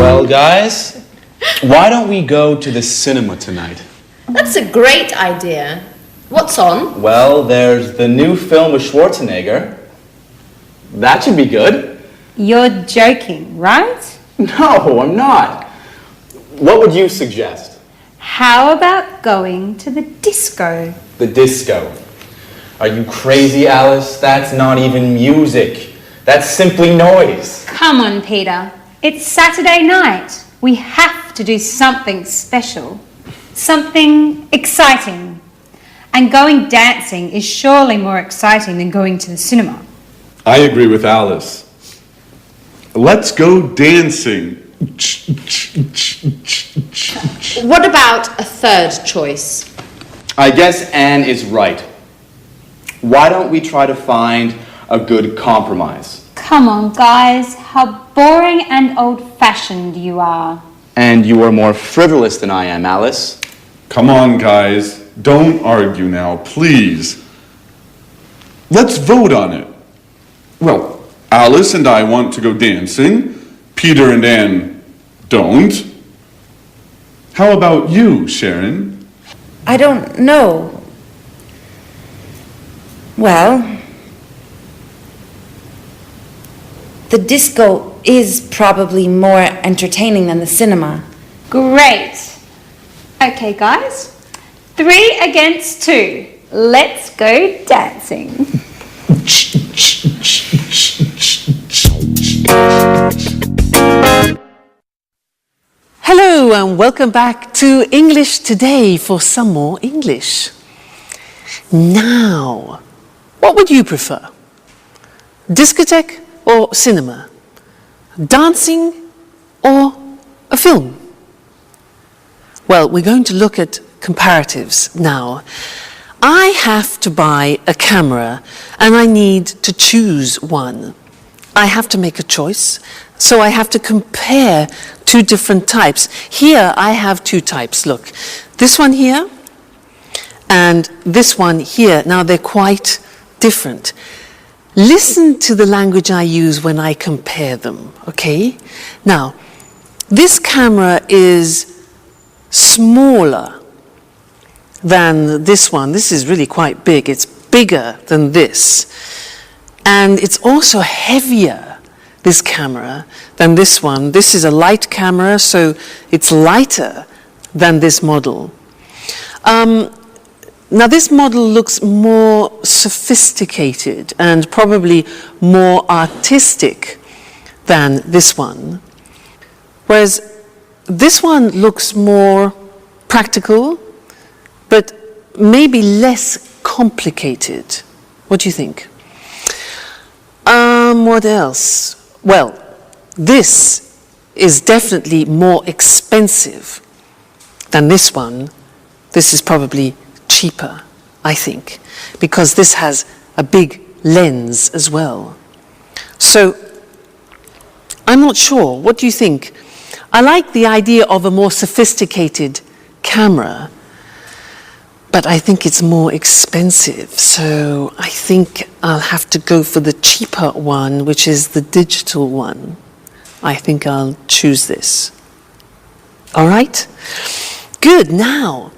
Well, guys, why don't we go to the cinema tonight? That's a great idea. What's on? Well, there's the new film with Schwarzenegger. That should be good. You're joking, right? No, I'm not. What would you suggest? How about going to the disco? The disco. Are you crazy, Alice? That's not even music. That's simply noise. Come on, Peter. It's Saturday night. We have to do something special. Something exciting. And going dancing is surely more exciting than going to the cinema. I agree with Alice. Let's go dancing. What about a third choice? I guess Anne is right. Why don't we try to find a good compromise? Come on, guys. How boring and old-fashioned you are. And you are more frivolous than I am, Alice. Come on, guys. Don't argue now, please. Let's vote on it. Well, Alice and I want to go dancing. Peter and Anne don't. How about you, Sharon? I don't know. Well, the disco is probably more entertaining than the cinema. Great. Okay, guys. 3 against 2. Let's go dancing. Hello and welcome back to English Today for some more English. Now, what would you prefer? Discotheque or cinema? Dancing or a film? Well, we're going to look at comparatives now. I have to buy a camera and I need to choose one. I have to make a choice, so I have to compare 2 different types. Here I have 2 types. Look, this one here and this one here. Now they're quite different. Listen to the language I use when I compare them, okay? Now, this camera is smaller than this one. This is really quite big. It's bigger than this. And it's also heavier, this camera, than this one. This is a light camera, so it's lighter than this model. Now this model looks more sophisticated and probably more artistic than this one. Whereas this one looks more practical, but maybe less complicated. What do you think? What else? Well, this is definitely more expensive than this one. This is probably cheaper, I think, because this has a big lens as well. So, I'm not sure. What do you think? I like the idea of a more sophisticated camera, but I think it's more expensive. So I think I'll have to go for the cheaper one, which is the digital one. I think I'll choose this. All right? Good. Now,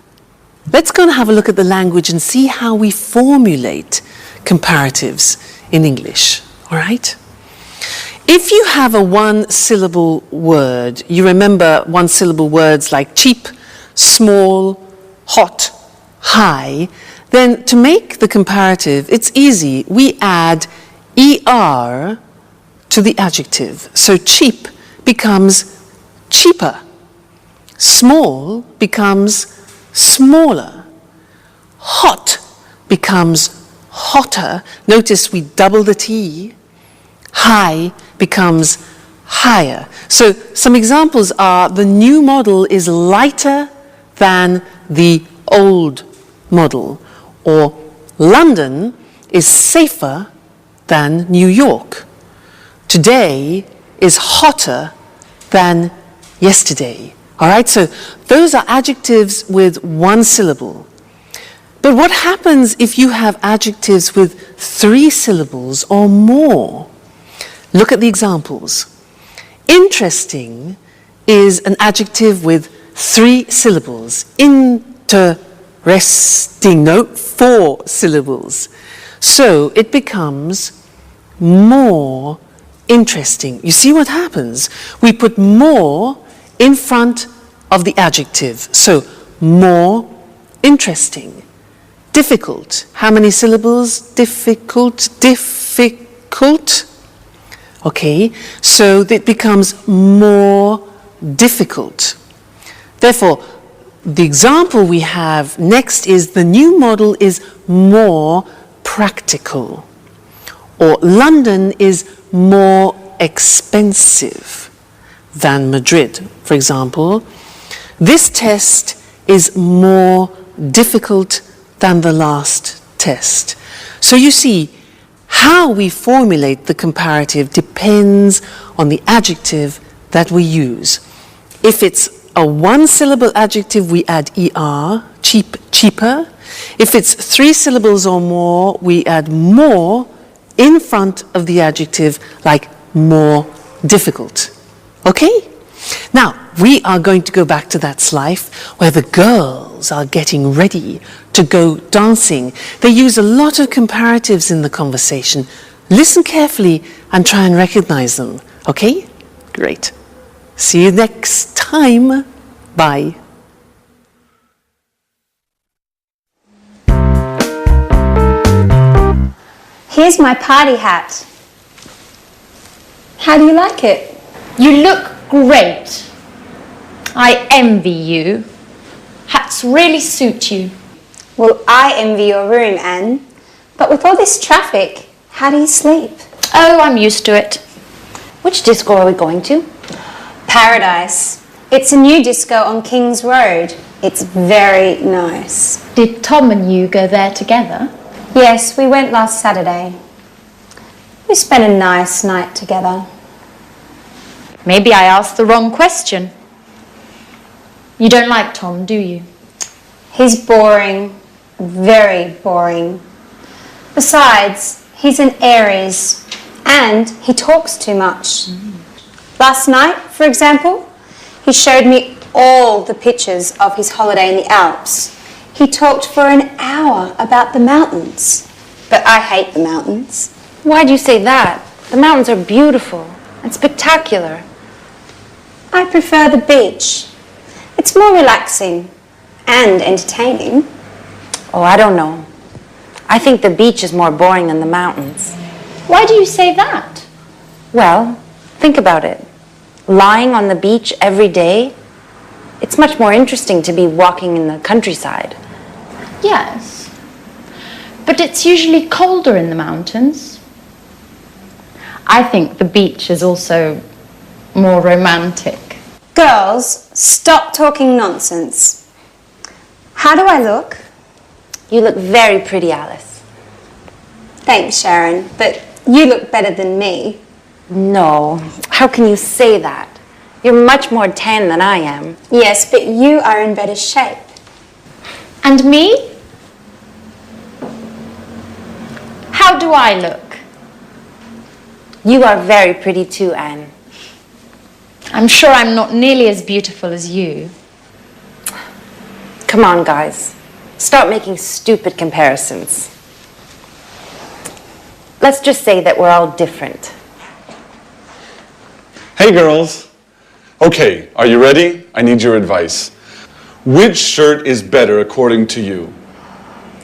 let's go and have a look at the language and see how we formulate comparatives in English. All right? If you have a 1-syllable word, you remember 1-syllable words like cheap, small, hot, high, then to make the comparative, it's easy. We add ER to the adjective. So cheap becomes cheaper. Small becomes smaller. Hot becomes hotter. Notice we double the T. High becomes higher. So some examples are the new model is lighter than the old model, or London is safer than New York. Today is hotter than yesterday. All right, so those are adjectives with 1 syllable. But what happens if you have adjectives with 3 syllables or more? Look at the examples. Interesting is an adjective with 3 syllables. Interesting, no, 4 syllables. So it becomes more interesting. You see what happens? We put more in front of the adjective. So more interesting. Difficult. How many syllables? Difficult, difficult. Okay, so it becomes more difficult. Therefore, the example we have next is the new model is more practical. Or London is more expensive than Madrid, for example. This test is more difficult than the last test. So you see, how we formulate the comparative depends on the adjective that we use. If it's a 1-syllable adjective, we add er, cheaper. If it's 3 syllables or more, we add more in front of the adjective, like more difficult. Okay? Now, we are going to go back to that slide where the girls are getting ready to go dancing. They use a lot of comparatives in the conversation. Listen carefully and try and recognize them. Okay? Great. See you next time. Bye. Here's my party hat. How do you like it? You look great. I envy you. Hats really suit you. Well, I envy your room, Anne. But with all this traffic, how do you sleep? Oh, I'm used to it. Which disco are we going to? Paradise. It's a new disco on King's Road. It's very nice. Did Tom and you go there together? Yes, we went last Saturday. We spent a nice night together. Maybe I asked the wrong question. You don't like Tom, do you? He's boring. Very boring. Besides, he's an Aries and he talks too much. Last night, for example, he showed me all the pictures of his holiday in the Alps. He talked for an hour about the mountains. But I hate the mountains. Why do you say that? The mountains are beautiful and spectacular. I prefer the beach. It's more relaxing and entertaining. Oh, I don't know. I think the beach is more boring than the mountains. Why do you say that? Well, think about it. Lying on the beach every day, it's much more interesting to be walking in the countryside. Yes. But it's usually colder in the mountains. I think the beach is also more romantic. Girls, stop talking nonsense. How do I look? You look very pretty, Alice. Thanks, Sharon, but you look better than me. No, how can you say that? You're much more tan than I am. Yes, but you are in better shape. And me? How do I look? You are very pretty too, Anne. I'm sure I'm not nearly as beautiful as you. Come on, guys. Stop making stupid comparisons. Let's just say that we're all different. Hey girls. Okay, are you ready? I need your advice. Which shirt is better according to you?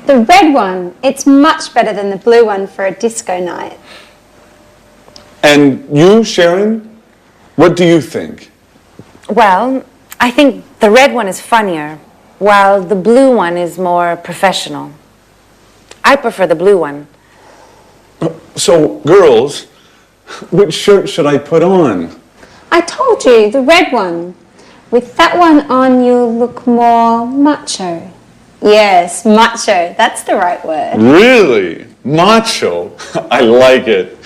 The red one, it's much better than the blue one for a disco night. And you, Sharon? What do you think? Well, I think the red one is funnier, while the blue one is more professional. I prefer the blue one. So, girls, which shirt should I put on? I told you, the red one. With that one on, you'll look more macho. Yes, macho, that's the right word. Really? Macho? I like it.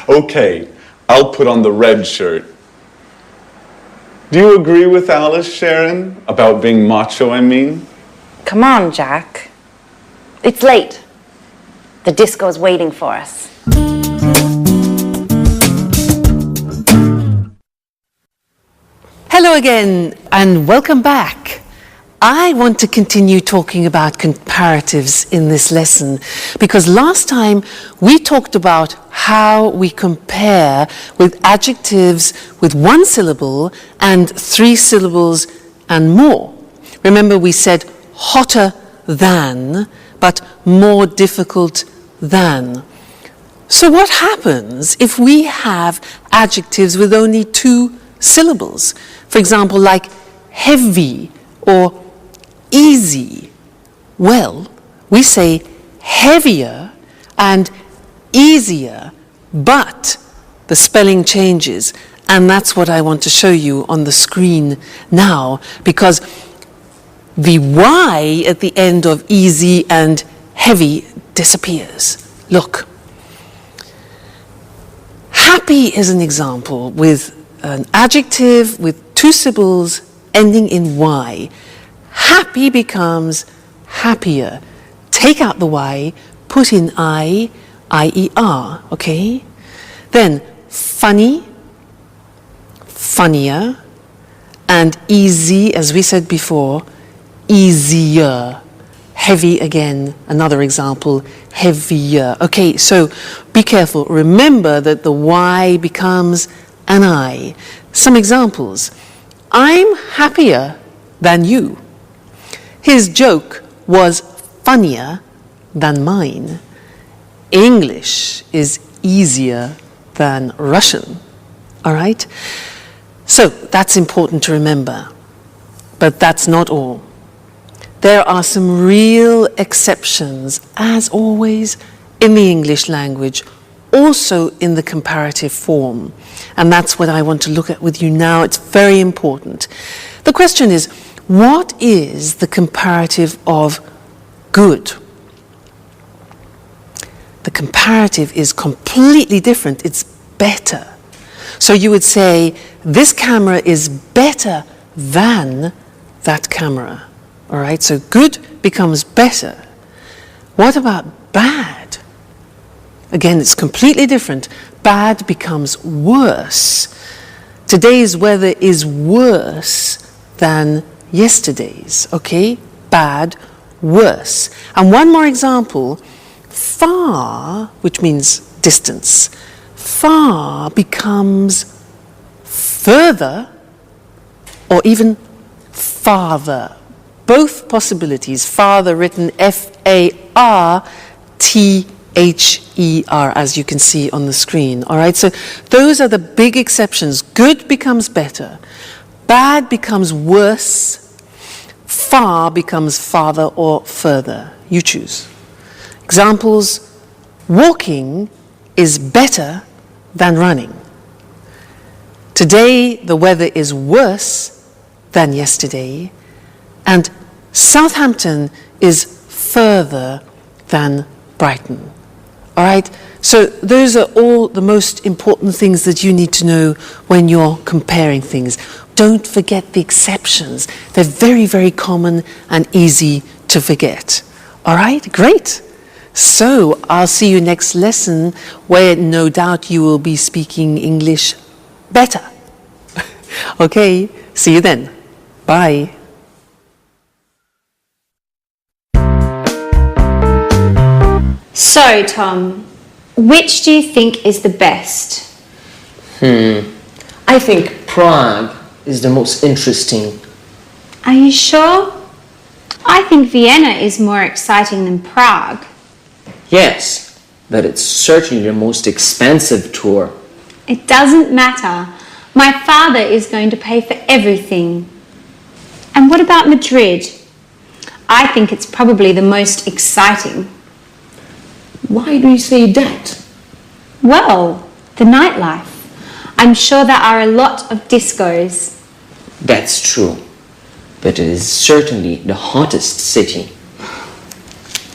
Okay, I'll put on the red shirt. Do you agree with Alice, Sharon, about being macho, I mean? Come on, Jack. It's late. The disco's waiting for us. Hello Hello again and welcome back. I want to continue talking about comparatives in this lesson because last time we talked about how we compare with adjectives with one syllable and 3 syllables and more. Remember we said hotter than, but more difficult than. So what happens if we have adjectives with only 2 syllables? For example, like heavy or easy. Well, we say heavier and easier, but the spelling changes. And that's what I want to show you on the screen now, because the Y at the end of easy and heavy disappears. Look. Happy is an example with an adjective with 2 syllables ending in Y. Happy becomes happier. Take out the Y, put in I-E-R, okay? Then funny, funnier, and easy, as we said before, easier. Heavy again, another example, heavier. Okay, so be careful. Remember that the Y becomes an I. Some examples. I'm happier than you. His joke was funnier than mine. English is easier than Russian. All right? So that's important to remember. But that's not all. There are some real exceptions, as always, in the English language, also in the comparative form. And that's what I want to look at with you now. It's very important. The question is, what is the comparative of good? The comparative is completely different. It's better. So you would say, this camera is better than that camera. All right, so good becomes better. What about bad? Again, it's completely different. Bad becomes worse. Today's weather is worse than yesterday's, okay? Bad, worse. And one more example, far, which means distance, far becomes further or even farther. Both possibilities, farther written F-A-R-T-H-E-R, as you can see on the screen. All right, so those are the big exceptions. Good becomes better. Bad becomes worse. Far becomes farther or further. You choose. Examples, walking is better than running. Today, the weather is worse than yesterday. And Southampton is further than Brighton. All right? So those are all the most important things that you need to know when you're comparing things. Don't forget the exceptions. They're very, very common and easy to forget. All right? Great. So I'll see you next lesson where no doubt you will be speaking English better. Okay? See you then. Bye. So, Tom, which do you think is the best? I think Prague is the most interesting. Are you sure? I think Vienna is more exciting than Prague. Yes, but it's certainly the most expensive tour. It doesn't matter. My father is going to pay for everything. And what about Madrid? I think it's probably the most exciting. Why do you say that? Well, the nightlife. I'm sure there are a lot of discos. That's true, but it is certainly the hottest city.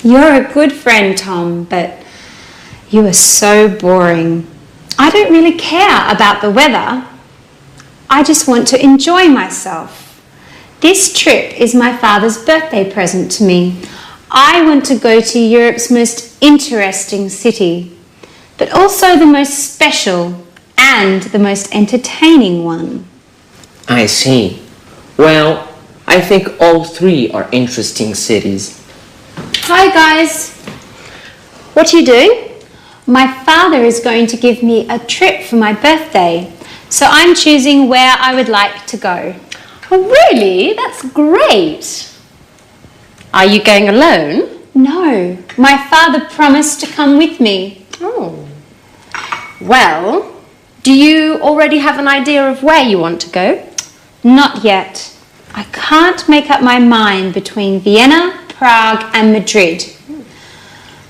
You're a good friend, Tom, but you are so boring. I don't really care about the weather. I just want to enjoy myself. This trip is my father's birthday present to me. I want to go to Europe's most interesting city, but also the most special and the most entertaining one. I see. Well, I think all three are interesting cities. Hi guys. What are you doing? My father is going to give me a trip for my birthday, so I'm choosing where I would like to go. Oh really? That's great. Are you going alone? No, my father promised to come with me. Oh. Well, do you already have an idea of where you want to go? Not yet. I can't make up my mind between Vienna, Prague and Madrid.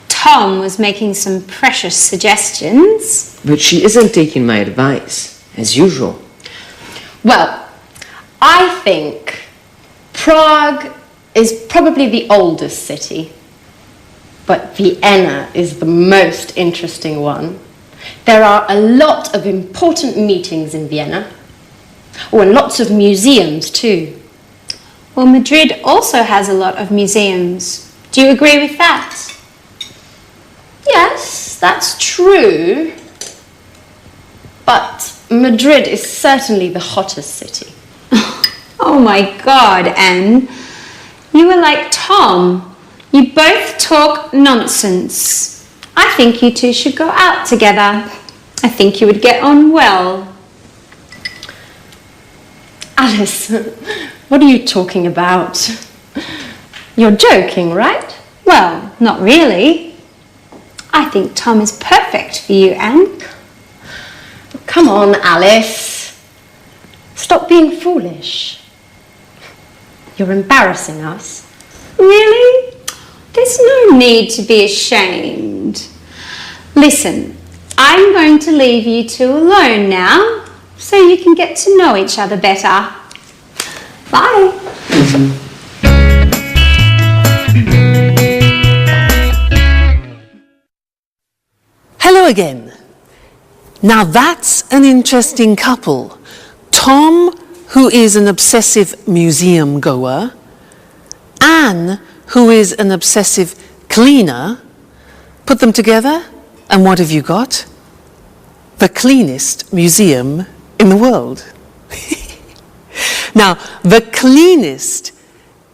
Tom was making some precious suggestions. But she isn't taking my advice, as usual. Well, I think Prague is probably the oldest city, but Vienna is the most interesting one. There are a lot of important meetings in Vienna. Oh, and lots of museums too. Well, Madrid also has a lot of museums. Do you agree with that? Yes, that's true. But Madrid is certainly the hottest city. Oh my God, Anne. You are like Tom. You both talk nonsense. I think you two should go out together. I think you would get on well. Alice, what are you talking about? You're joking, right? Well, not really. I think Tom is perfect for you, Anne. Come on, Alice. Stop being foolish. You're embarrassing us. Really? There's no need to be ashamed. Listen, I'm going to leave you two alone now, so you can get to know each other better. Bye. Hello again. Now that's an interesting couple. Tom, who is an obsessive museum goer, Anne, who is an obsessive cleaner. Put them together, and what have you got? The cleanest museum in the world. Now, the cleanest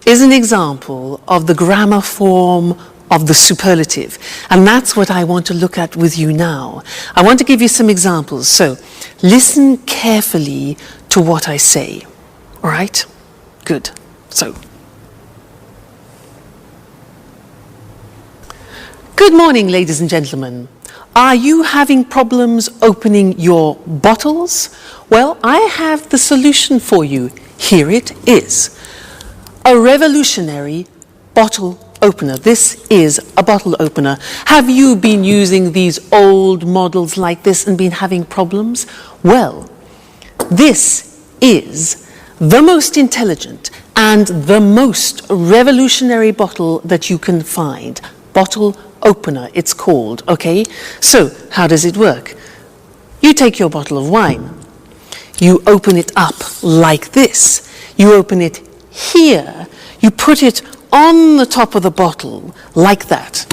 is an example of the grammar form of the superlative. And that's what I want to look at with you now. I want to give you some examples. So listen carefully to what I say. All right? Good. So, good morning, ladies and gentlemen. Are you having problems opening your bottles? Well, I have the solution for you. Here it is. A revolutionary bottle opener. This is a bottle opener. Have you been using these old models like this and been having problems? Well, this is the most intelligent and the most revolutionary bottle that you can find. Bottle opener, it's called, okay? So, how does it work? You take your bottle of wine. You open it up like this. You open it here. You put it on the top of the bottle, like that,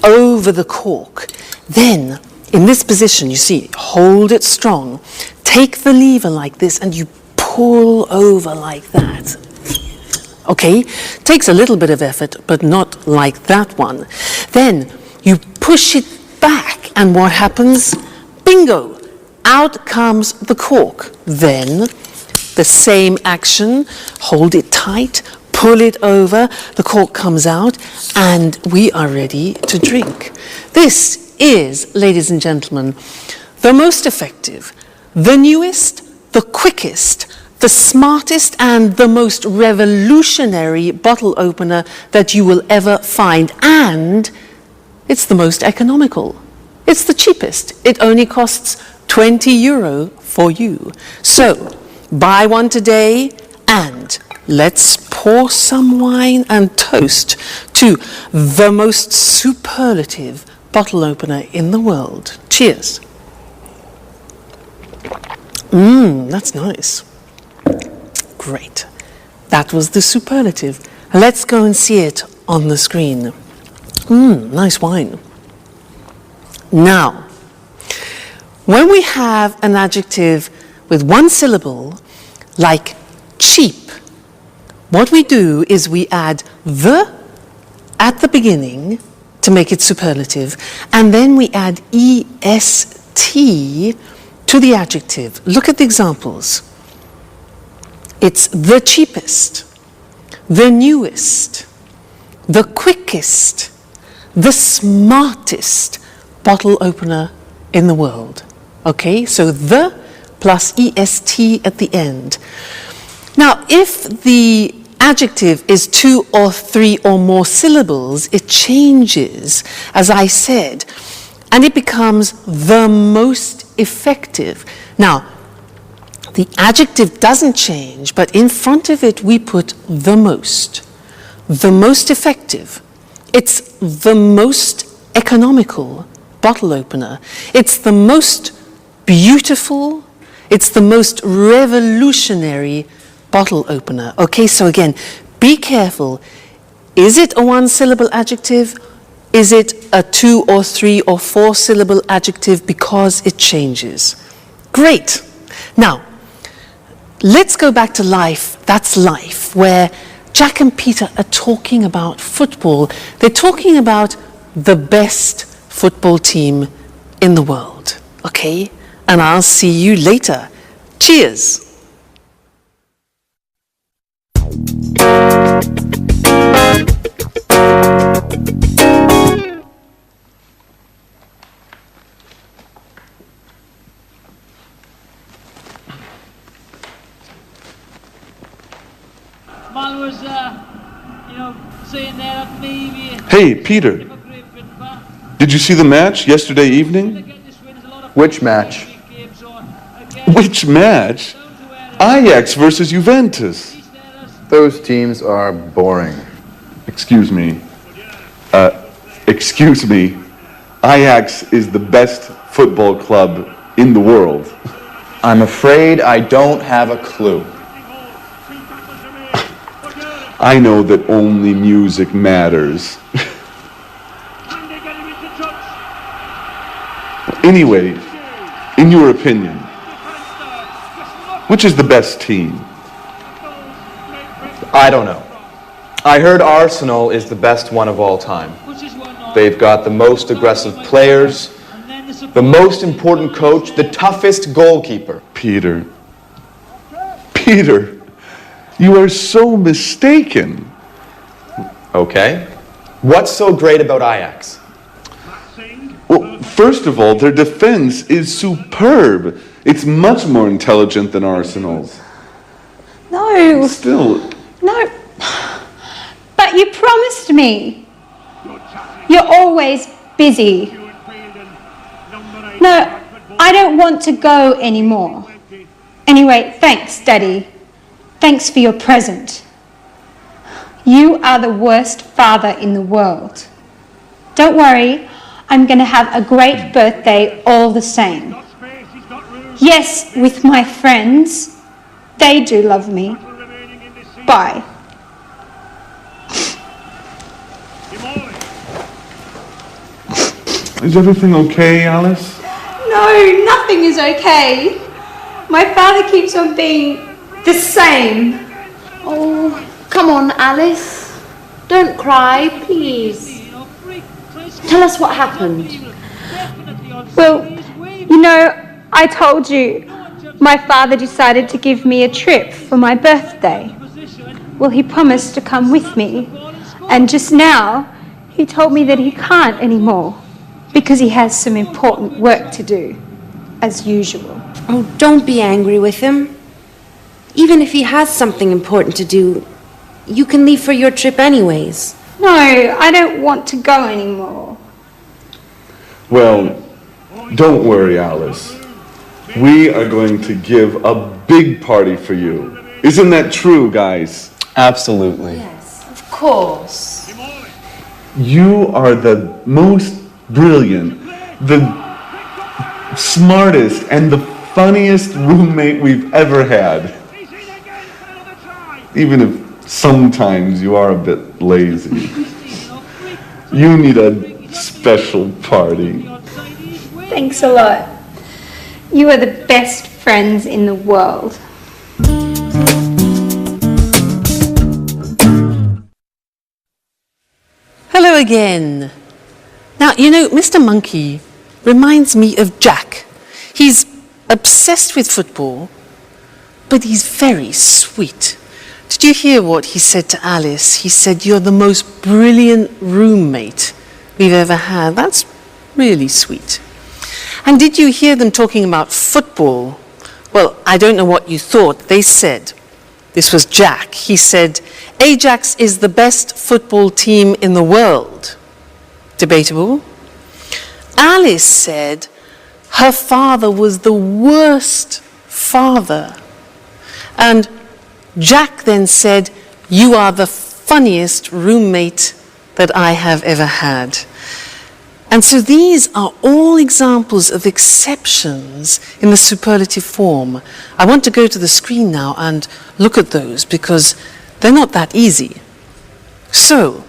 over the cork. Then, in this position, you see, hold it strong. Take the lever like this and you pull over like that. Okay? Takes a little bit of effort, but not like that one. Then, you push it back, and what happens? Bingo! Out comes the cork. Then, the same action, hold it tight, pull it over, the cork comes out, and we are ready to drink. This is, ladies and gentlemen, the most effective, the newest, the quickest, the smartest, and the most revolutionary bottle opener that you will ever find. And it's the most economical. It's the cheapest. It only costs €20 for you. So, buy one today, and let's pour some wine and toast to the most superlative bottle opener in the world. Cheers. That's nice. Great. That was the superlative. Let's go and see it on the screen. Nice wine. Now, when we have an adjective with one syllable like cheap. What we do is we add the at the beginning to make it superlative, and then we add est to the adjective. Look at the examples. It's the cheapest, the newest, the quickest, the smartest bottle opener in the world. Okay, so the plus est at the end. Now, if the adjective is 2 or 3 or more syllables, it changes, as I said, and it becomes the most effective. Now, the adjective doesn't change, but in front of it we put the most effective. It's the most economical bottle opener. It's the most beautiful, it's the most revolutionary bottle opener. Okay, so again, be careful. Is it a 1-syllable adjective? Is it a 2 or 3 or 4 syllable adjective? Because it changes. Great. Now, let's go back to life. That's life, where Jack and Peter are talking about football. They're talking about the best football team in the world. Okay? And I'll see you later. Cheers. Man was, saying there at me. Hey, Peter, did you see the match yesterday evening? Which match? Which match? Ajax versus Juventus. Those teams are boring. Excuse me. Excuse me. Ajax is the best football club in the world. I'm afraid I don't have a clue. I know that only music matters. Anyway, in your opinion, which is the best team? I don't know. I heard Arsenal is the best one of all time. They've got the most aggressive players, the most important coach, the toughest goalkeeper. Peter, you are so mistaken. Okay. What's so great about Ajax? Well, first of all, their defense is superb. It's much more intelligent than Arsenal's. No. Still, No. But you promised me. You're always busy. No, I don't want to go anymore. Anyway, thanks, Daddy. Thanks for your present. You are the worst father in the world. Don't worry, I'm going to have a great birthday all the same. Yes, with my friends. They do love me. Bye. is everything okay, Alice? No, nothing is okay. My father keeps on being the same. Oh, come on, Alice. Don't cry, please. Tell us what happened. Well, I told you my father decided to give me a trip for my birthday. Well, he promised to come with me. And just now, he told me that he can't anymore because he has some important work to do, as usual. Oh, don't be angry with him. Even if he has something important to do, you can leave for your trip anyways. No, I don't want to go anymore. Well, don't worry, Alice. We are going to give a big party for you. Isn't that true, guys? Absolutely. Of course. You are the most brilliant, the smartest, and the funniest roommate we've ever had. Even if sometimes you are a bit lazy. You need a special party. Thanks a lot. You are the best friends in the world. Hello again. Now, you know, Mr. Monkey reminds me of Jack. He's obsessed with football, but he's very sweet. Did you hear what he said to Alice? He said, "You're the most brilliant roommate we've ever had." That's really sweet. And did you hear them talking about football? Well, I don't know what you thought. They said, this was Jack, he said, "Ajax is the best football team in the world." Debatable. Alice said her father was the worst father. And Jack then said, "You are the funniest roommate that I have ever had." And so these are all examples of exceptions in the superlative form. I want to go to the screen now and look at those because they're not that easy. So,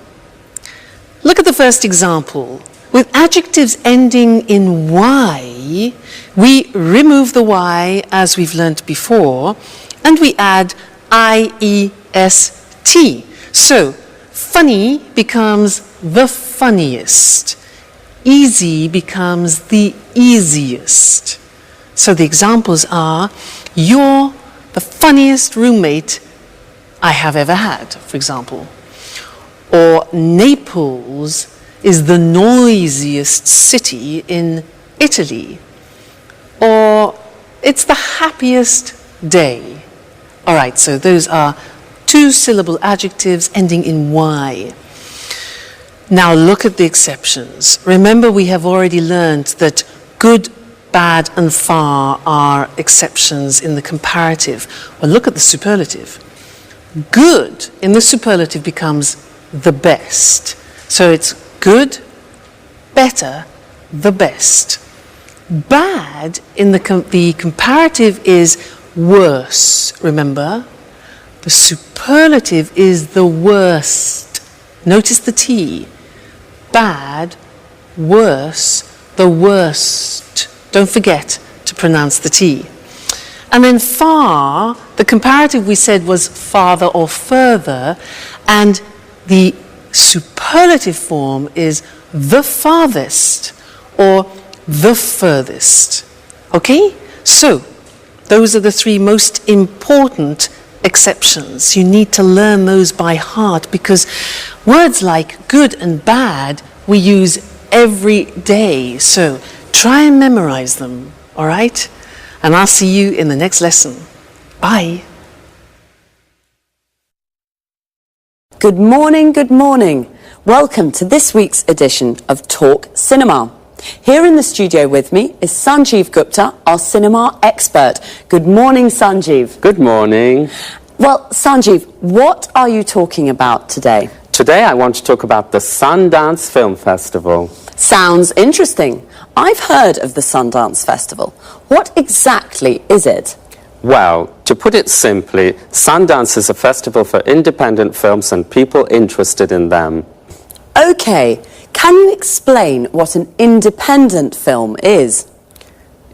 look at the first example. With adjectives ending in Y, we remove the Y as we've learnt before, and we add IEST. So, funny becomes the funniest. Easy becomes the easiest. So the examples are, "You're the funniest roommate I have ever had," for example. Or Naples is the noisiest city in Italy. Or it's the happiest day. All right, so those are two-syllable adjectives ending in Y. Now look at the exceptions. Remember, we have already learned that good, bad, and far are exceptions in the comparative. Well, look at the superlative. Good in the superlative becomes the best. So it's good, better, the best. Bad in the comparative is worse, remember? The superlative is the worst. Notice the T. Bad, worse, the worst. Don't forget to pronounce the T. And then far, the comparative we said was farther or further, and the superlative form is the farthest or the furthest. Okay? So, those are the three most important exceptions. You need to learn those by heart because words like good and bad we use every day. So try and memorize them, all right? And I'll see you in the next lesson. Bye. Good morning, good morning. Welcome to this week's edition of Talk Cinema. Here in the studio with me is Sanjeev Gupta, our cinema expert. Good morning, Sanjeev. Good morning. Well, Sanjeev, what are you talking about today? Today I want to talk about the Sundance Film Festival. Sounds interesting. I've heard of the Sundance Festival. What exactly is it? Well, to put it simply, Sundance is a festival for independent films and people interested in them. Okay. Can you explain what an independent film is?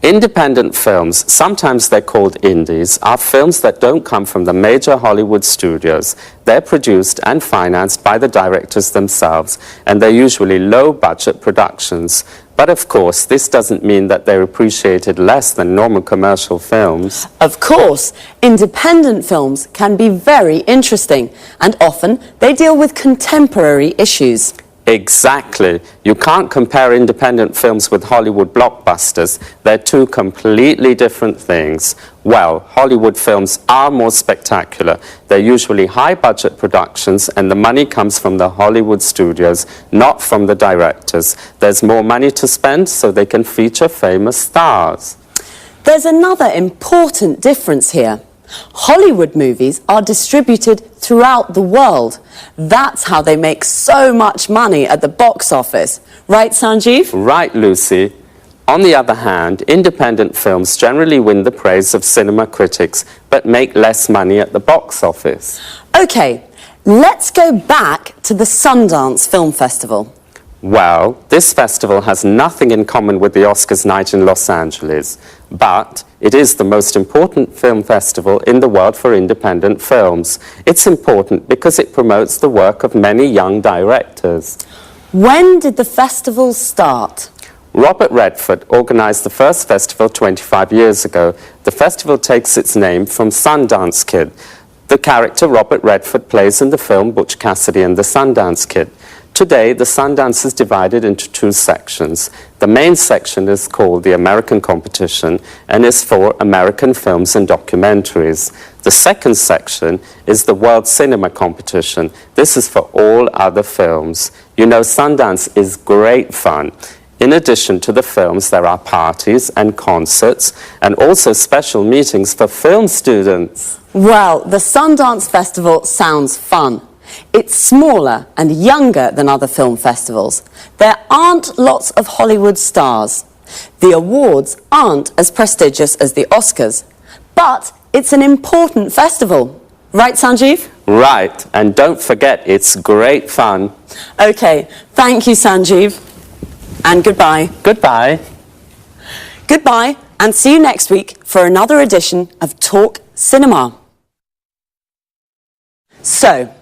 Independent films, sometimes they're called indies, are films that don't come from the major Hollywood studios. They're produced and financed by the directors themselves, and they're usually low-budget productions. But of course, this doesn't mean that they're appreciated less than normal commercial films. Of course, independent films can be very interesting, and often they deal with contemporary issues. Exactly. You can't compare independent films with Hollywood blockbusters. They're two completely different things. Well, Hollywood films are more spectacular. They're usually high-budget productions, and the money comes from the Hollywood studios, not from the directors. There's more money to spend, so they can feature famous stars. There's another important difference here. Hollywood movies are distributed throughout the world. That's how they make so much money at the box office. Right, Sanjeev? Right, Lucy. On the other hand, independent films generally win the praise of cinema critics, but make less money at the box office. Okay, let's go back to the Sundance Film Festival. Well, this festival has nothing in common with the Oscars night in Los Angeles, but it is the most important film festival in the world for independent films. It's important because it promotes the work of many young directors. When did the festival start? Robert Redford organised the first festival 25 years ago. The festival takes its name from Sundance Kid, the character Robert Redford plays in the film Butch Cassidy and the Sundance Kid. Today, the Sundance is divided into two sections. The main section is called the American Competition and is for American films and documentaries. The second section is the World Cinema Competition. This is for all other films. You know, Sundance is great fun. In addition to the films, there are parties and concerts and also special meetings for film students. Well, the Sundance Festival sounds fun. It's smaller and younger than other film festivals. There aren't lots of Hollywood stars. The awards aren't as prestigious as the Oscars. But it's an important festival. Right, Sanjeev? Right, and don't forget, it's great fun. Okay, thank you, Sanjeev. And goodbye. Goodbye. Goodbye, and see you next week for another edition of Talk Cinema. So,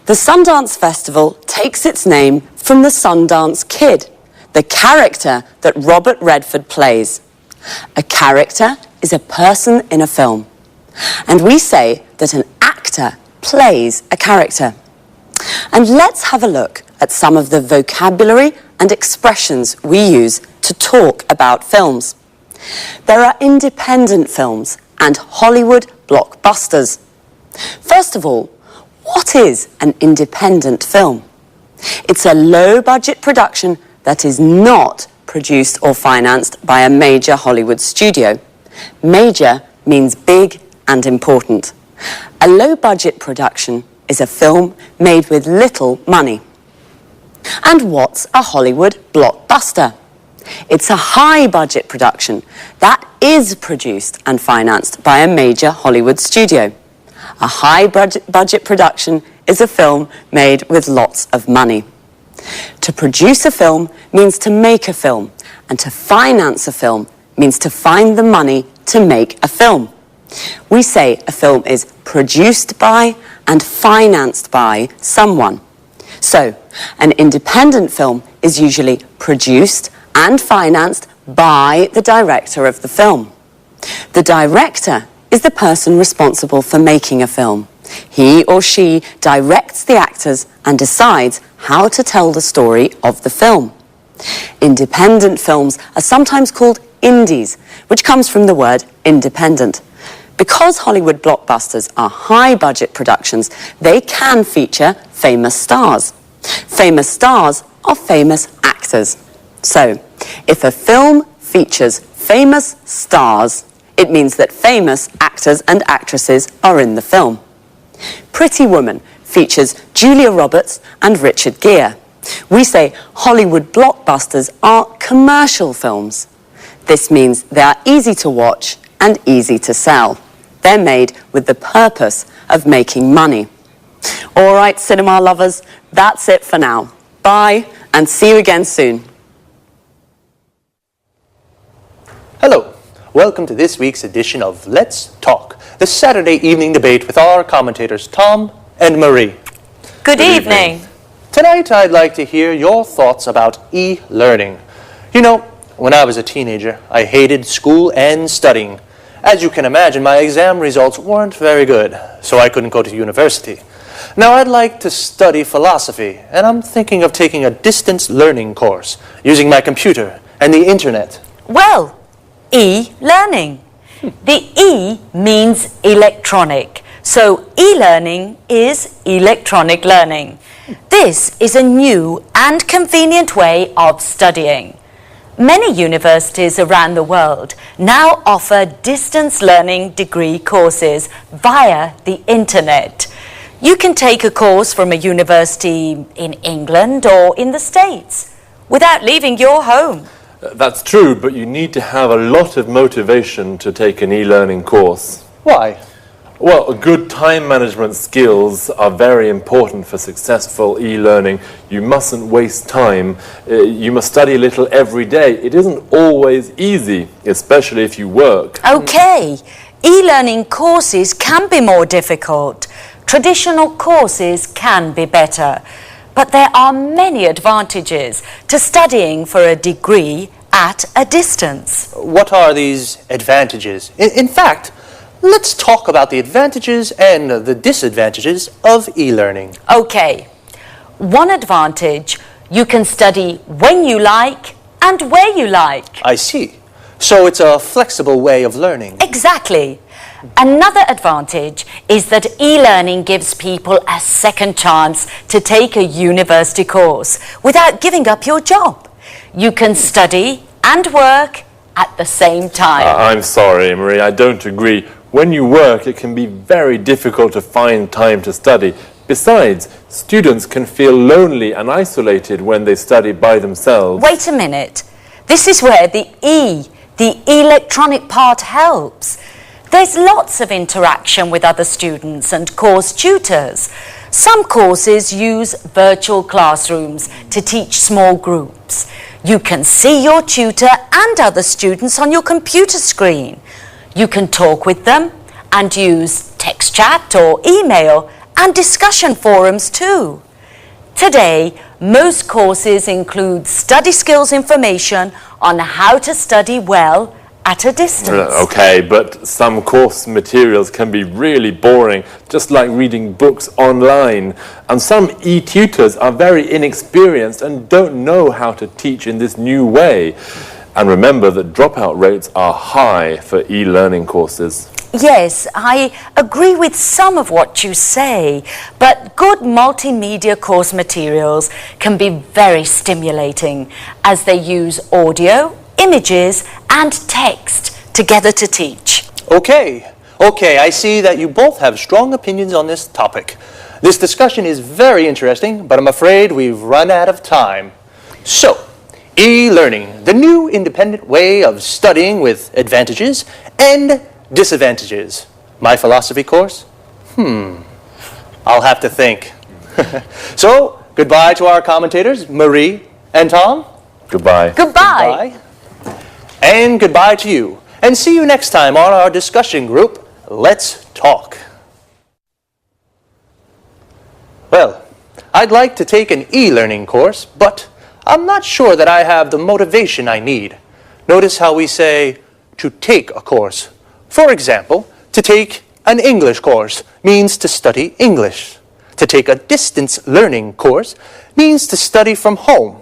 the Sundance Festival takes its name from the Sundance Kid, the character that Robert Redford plays. A character is a person in a film. And we say that an actor plays a character. And let's have a look at some of the vocabulary and expressions we use to talk about films. There are independent films and Hollywood blockbusters. First of all, what is an independent film? It's a low-budget production that is not produced or financed by a major Hollywood studio. Major means big and important. A low-budget production is a film made with little money. And what's a Hollywood blockbuster? It's a high-budget production that is produced and financed by a major Hollywood studio. A high-budget production is a film made with lots of money. To produce a film means to make a film, and to finance a film means to find the money to make a film. We say a film is produced by and financed by someone. So, an independent film is usually produced and financed by the director of the film. The director is the person responsible for making a film. He or she directs the actors and decides how to tell the story of the film. Independent films are sometimes called indies, which comes from the word independent. Because Hollywood blockbusters are high-budget productions, they can feature famous stars. Famous stars are famous actors. So, if a film features famous stars, it means that famous actors and actresses are in the film. Pretty Woman features Julia Roberts and Richard Gere. We say Hollywood blockbusters are commercial films. This means they are easy to watch and easy to sell. They're made with the purpose of making money. All right, cinema lovers, that's it for now. Bye, and see you again soon. Hello. Welcome to this week's edition of Let's Talk, the Saturday evening debate with our commentators Tom and Marie. Good evening. Tonight I'd like to hear your thoughts about e-learning. You know, when I was a teenager, I hated school and studying. As you can imagine, my exam results weren't very good, so I couldn't go to university. Now I'd like to study philosophy, and I'm thinking of taking a distance learning course using my computer and the internet. Well, e-learning. The E means electronic, so e-learning is electronic learning. This is a new and convenient way of studying. Many universities around the world now offer distance learning degree courses via the internet. You can take a course from a university in England or in the States without leaving your home. That's true, but you need to have a lot of motivation to take an e-learning course. Why? Well, good time management skills are very important for successful e-learning. You mustn't waste time. You must study a little every day. It isn't always easy, especially if you work. Okay, e-learning courses can be more difficult. Traditional courses can be better. but there are many advantages to studying for a degree at a distance. What are these advantages? In fact, let's talk about the advantages and the disadvantages of e-learning. Okay. One advantage, you can study when you like and where you like. I see. So it's a flexible way of learning. Exactly. Another advantage is that e-learning gives people a second chance to take a university course without giving up your job. You can study and work at the same time. I'm sorry, Marie, I don't agree. When you work, it can be very difficult to find time to study. Besides, students can feel lonely and isolated when they study by themselves. Wait a minute. This is where the electronic part helps. There's lots of interaction with other students and course tutors. Some courses use virtual classrooms to teach small groups. You can see your tutor and other students on your computer screen. You can talk with them and use text chat or email and discussion forums too. Today, most courses include study skills information on how to study well at a distance. Okay, but some course materials can be really boring, just like reading books online. And some e-tutors are very inexperienced and don't know how to teach in this new way. And remember that dropout rates are high for e-learning courses. Yes, I agree with some of what you say, but good multimedia course materials can be very stimulating as they use audio, images and text together to teach. Okay, I see that you both have strong opinions on this topic. This discussion is very interesting, but I'm afraid we've run out of time. So, e-learning, the new independent way of studying with advantages and disadvantages. My philosophy course? I'll have to think. So, goodbye to our commentators, Marie and Tom. Goodbye. Goodbye. And goodbye to you. And see you next time on our discussion group, Let's Talk. Well, I'd like to take an e-learning course, but I'm not sure that I have the motivation I need. Notice how we say, to take a course. For example, to take an English course means to study English. To take a distance learning course means to study from home.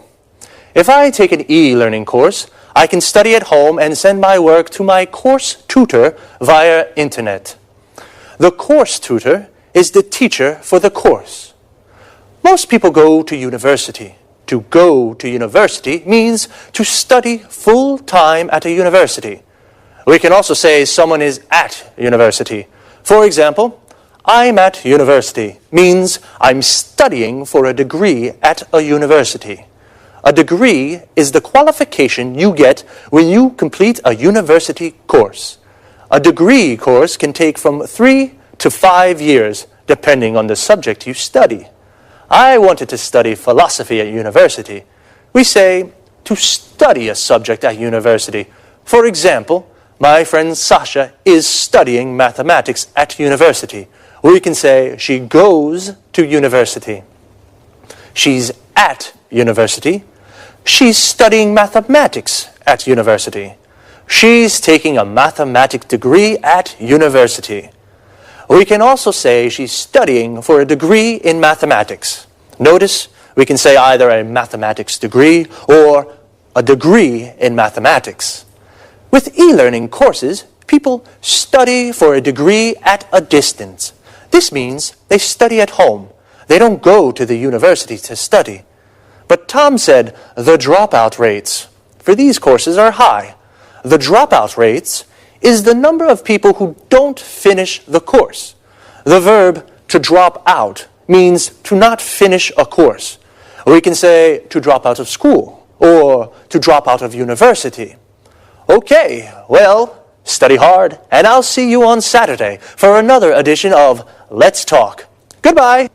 If I take an e-learning course, I can study at home and send my work to my course tutor via internet. The course tutor is the teacher for the course. Most people go to university. To go to university means to study full-time at a university. We can also say someone is at university. For example, I'm at university means I'm studying for a degree at a university. A degree is the qualification you get when you complete a university course. A degree course can take from 3 to 5 years, depending on the subject you study. I wanted to study philosophy at university. We say to study a subject at university. For example, my friend Sasha is studying mathematics at university. We can say she goes to university. She's at university. She's studying mathematics at university. She's taking a mathematics degree at university. We can also say she's studying for a degree in mathematics. Notice we can say either a mathematics degree or a degree in mathematics. With e-learning courses, people study for a degree at a distance. This means they study at home. They don't go to the university to study. But Tom said the dropout rates for these courses are high. The dropout rates is the number of people who don't finish the course. The verb to drop out means to not finish a course. We can say to drop out of school or to drop out of university. Okay, well, study hard, and I'll see you on Saturday for another edition of Let's Talk. Goodbye.